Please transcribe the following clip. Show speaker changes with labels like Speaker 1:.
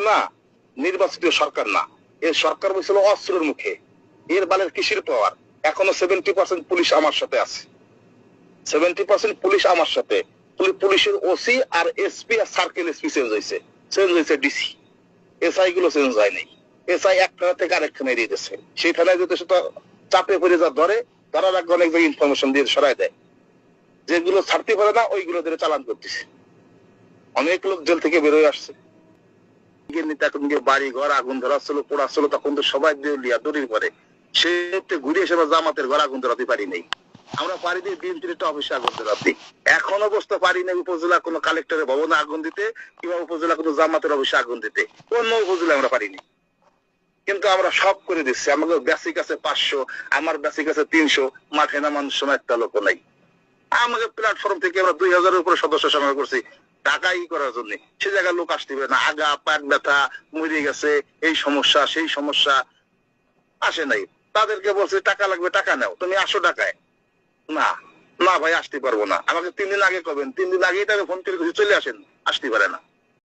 Speaker 1: না নির্বাচিত সরকার না, এর সরকার বলছিল অস্ত্রের মুখে, এর বালের কিসের পাওয়ার। এখনো 70% পুলিশ আমার সাথে আছে, 70% পুলিশ আমার সাথে। পুলিশের ওসি আর এসপি আর সার্কেল এসপি চেঞ্জ হয়েছে ডিসি, এসআই গুলো চেঞ্জ হয় নাই। এসআই এক থানা থেকে আরেক থানায় দিয়ে দিচ্ছে, সেই থানায় যেতে সেটা চাপে পড়ে যা ধরে, তারা অনেক জায়গায় ইনফরমেশন দিয়ে সরাই দেয়, যেগুলো ছাড়তে পারে না ওইগুলো ধরে চালান করতেছে। অনেক লোক জেল থেকে বেরোয় আসছে। বাড়ি ঘর আগুন ধরাচ্ছিল, পোড়াচ্ছিল, তখন তো সবাই দেউলিয়া দড়ির পরে, সে ঘুরে এসে জামাতের ঘর আগুন ধরাতে পারি নাই। আমরা পারি দিয়ে বিএনপির একটা অফিসে আগুন ধরাতে, এখন অবস্থা পারি নাই উপজেলা কোনো কালেক্টরের ভবনে আগুন দিতে, কিংবা উপজেলা কোনো জামাতের অফিসে আগুন দিতে, অন্য উপজেলা আমরা পারিনি। কিন্তু আমরা সব করে দিচ্ছি। আমাদের বেসিক আছে 500, আমার বেসিক আছে 300, মাঠে নামানোর সময় একটা লোক নাই। আমাদের প্ল্যাটফর্ম থেকে আমরা 2000-এর উপরে সদস্য সংগ্রহ করছি টাকা করার জন্য। সে জায়গায় লোক আসতে পারে না, আগা পাট ব্যথা, মরে গেছে, এই সমস্যা সেই সমস্যা, আসে নাই। তাদেরকে বলছে টাকা লাগবে, টাকা নাও, তুমি আসো টাকায়। না না ভাই আসতে পারবো না, আমাকে 3 দিন আগে কবেন, 3 দিন আগেই তাকে ফোন করে চলে আসেন, আসতে পারে না।